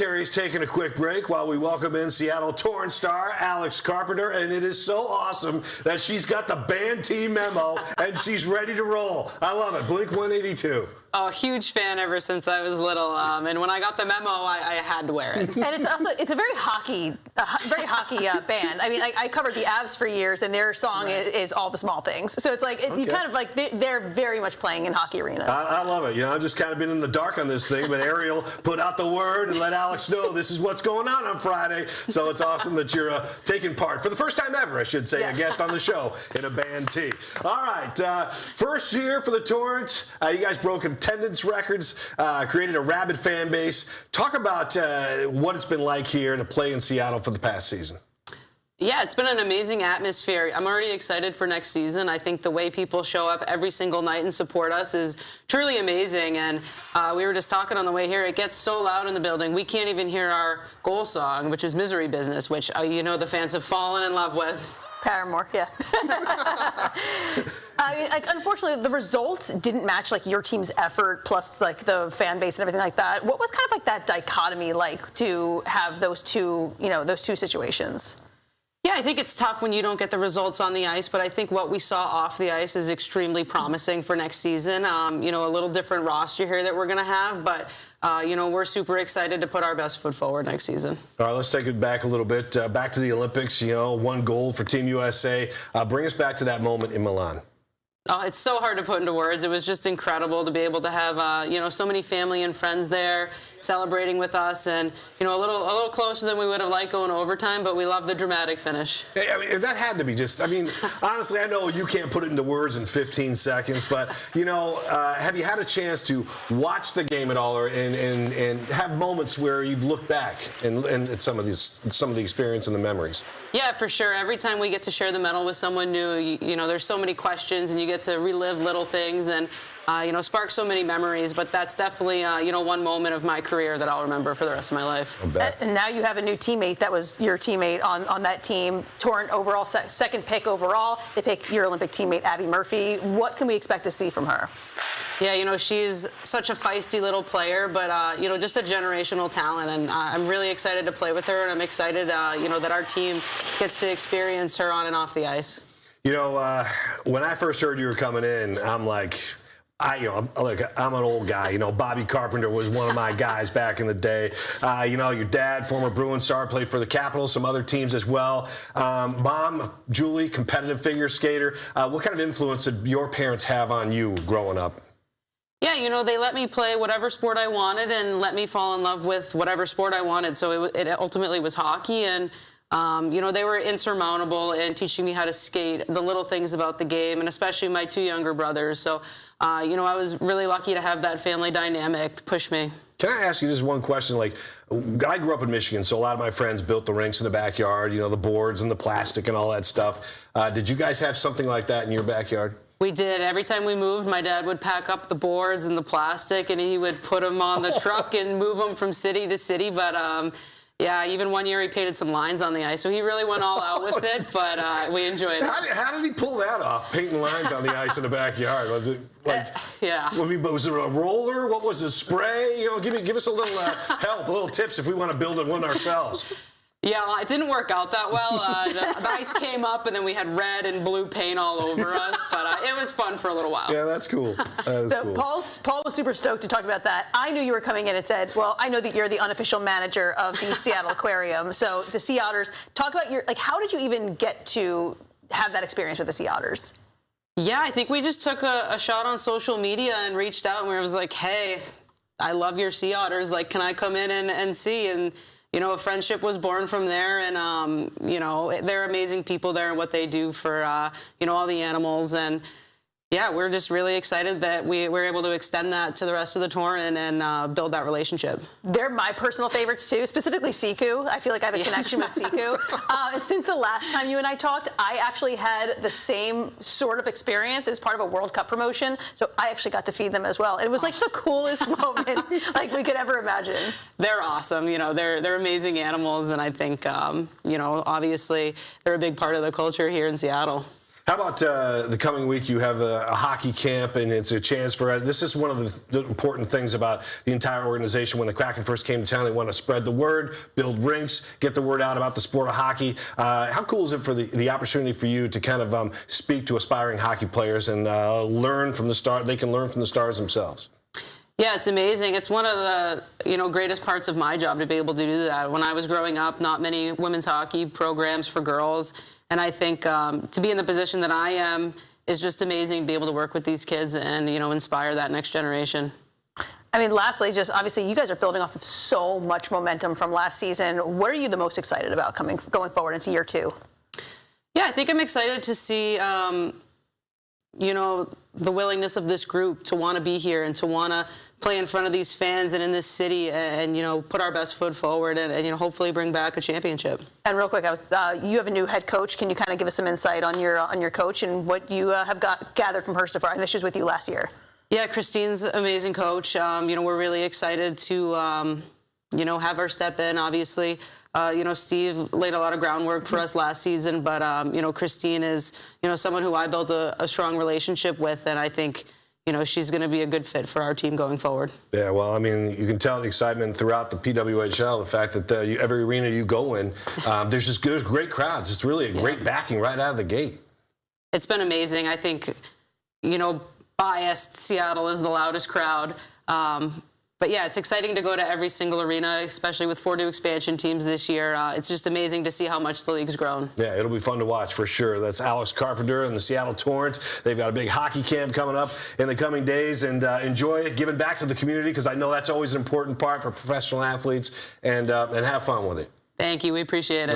Terry's taking a quick break while we welcome in Seattle Torrent star Alex Carpenter, and it is so awesome that she's got the band team memo and she's ready to roll. I love it. Blink 182. Oh, huge fan ever since I was little, and when I got the memo, I had to wear it. And it's a very hockey band. I mean, I covered the Avs for years, and their song is All the Small Things. So it's like you kind of like they're very much playing in hockey arenas. I love it. You know, I've just kind of been in the dark on this thing, but Ariel put out the word and let Alex know this is what's going on Friday. So it's awesome that you're taking part for the first time ever, I should say, a guest on the show in a band tee. All right, first year for the Torrent. You guys broke attendance records, created a rabid fan base. Talk about what it's been like here to play in Seattle for the past season. Yeah, it's been an amazing atmosphere. I'm already excited for next season. I think the way people show up every single night and support us is truly amazing. And we were just talking on the way here. It gets so loud in the building. We can't even hear our goal song, which is Misery Business, which you know the fans have fallen in love with. Paramore, yeah. I mean, like, unfortunately, the results didn't match like your team's effort, plus like the fan base and everything like that. What was kind of like that dichotomy like to have those two situations? Yeah, I think it's tough when you don't get the results on the ice, but I think what we saw off the ice is extremely promising for next season. You know, a little different roster here that we're going to have, but you know, we're super excited to put our best foot forward next season. All right, let's take it back a little bit. Back to the Olympics, you know, 1 gold for Team USA. Bring us back to that moment in Milan. Oh, it's so hard to put into words. It was just incredible to be able to have, you know, so many family and friends there celebrating with us, and you know, a little closer than we would have liked going overtime. But we love the dramatic finish. I mean, that had to be just. I mean, honestly, I know you can't put it into words in 15 seconds, but you know, have you had a chance to watch the game at all, or and have moments where you've looked back and at some of the experience and the memories? Yeah, for sure. Every time we get to share the medal with someone new, you know, there's so many questions, and you get to relive little things and, you know, spark so many memories. But that's definitely, you know, one moment of my career that I'll remember for the rest of my life. And now you have a new teammate that was your teammate on that team, Torrent overall, second pick overall. They pick your Olympic teammate, Abby Murphy. What can we expect to see from her? Yeah, you know, she's such a feisty little player, but, you know, just a generational talent. And I'm really excited to play with her, and I'm excited, you know, that our team gets to experience her on and off the ice. You know, when I first heard you were coming in, I'm like, I'm an old guy. You know, Bobby Carpenter was one of my guys back in the day. You know, your dad, former Bruins star, played for the Capitals, some other teams as well. Mom, Julie, competitive figure skater. What kind of influence did your parents have on you growing up? Yeah, you know, they let me play whatever sport I wanted and let me fall in love with whatever sport I wanted. So it ultimately was hockey, and you know, they were insurmountable in teaching me how to skate, the little things about the game, and especially my 2 younger brothers. So, you know, I was really lucky to have that family dynamic push me. Can I ask you just one question? Like, I grew up in Michigan, so a lot of my friends built the rinks in the backyard, you know, the boards and the plastic and all that stuff. Did you guys have something like that in your backyard? We did. Every time we moved, my dad would pack up the boards and the plastic, and he would put them on the truck and move them from city to city. But yeah, even one year he painted some lines on the ice, so he really went all out with it. But we enjoyed it. How did he pull that off? Painting lines on the ice in the backyard? Was it like? Yeah. Was it a roller? What was the spray? You know, give us a little help, a little tips if we want to build one ourselves. Yeah, well, it didn't work out that well. The ice came up, and then we had red and blue paint all over us. But it was fun for a little while. Yeah, that's cool. So cool. Paul was super stoked to talk about that. I knew you were coming in and said, well, I know that you're the unofficial manager of the Seattle Aquarium. So the Sea Otters, talk about how did you even get to have that experience with the Sea Otters? Yeah, I think we just took a shot on social media and reached out, and we was like, hey, I love your Sea Otters. Like, can I come in and see? And you know, a friendship was born from there, and, you know, they're amazing people there and what they do for, you know, all the animals. And, yeah, we're just really excited that we're able to extend that to the rest of the Torrent and build that relationship. They're my personal favorites, too, specifically Siku. I feel like I have a connection with Siku. Since the last time you and I talked, I actually had the same sort of experience as part of a World Cup promotion, so I actually got to feed them as well. It was like the coolest moment like we could ever imagine. They're awesome. You know, they're amazing animals, and I think, you know, obviously they're a big part of the culture here in Seattle. How about the coming week? You have a hockey camp, and it's a chance for this is one of the important things about the entire organization. When the Kraken first came to town, they want to spread the word, build rinks, get the word out about the sport of hockey. How cool is it for the opportunity for you to kind of speak to aspiring hockey players and learn from the stars? They can learn from the stars themselves. Yeah, it's amazing. It's one of the greatest parts of my job to be able to do that. When I was growing up, not many women's hockey programs for girls. And I think to be in the position that I am is just amazing to be able to work with these kids and, inspire that next generation. I mean, lastly, just obviously you guys are building off of so much momentum from last season. What are you the most excited about going forward into year 2? Yeah, I think I'm excited to see, the willingness of this group to want to be here and to want to play in front of these fans and in this city and put our best foot forward and hopefully bring back a championship. And real quick, you have a new head coach. Can you kind of give us some insight on your coach and what you have gathered from her so far? And this was with you last year. Yeah, Christine's an amazing coach. We're really excited to have her step in, obviously. Steve laid a lot of groundwork for us last season, but Christine is someone who I built a strong relationship with, and I think she's going to be a good fit for our team going forward. Yeah, well, I mean, you can tell the excitement throughout the PWHL, the fact that every arena you go in, there's great crowds. It's really a great backing right out of the gate. It's been amazing. I think, biased, Seattle is the loudest crowd. But yeah, it's exciting to go to every single arena, especially with 4 new expansion teams this year. It's just amazing to see how much the league's grown. Yeah, it'll be fun to watch for sure. That's Alex Carpenter and the Seattle Torrent. They've got a big hockey camp coming up in the coming days, and enjoy giving back to the community, because I know that's always an important part for professional athletes, and have fun with it. Thank you. We appreciate it.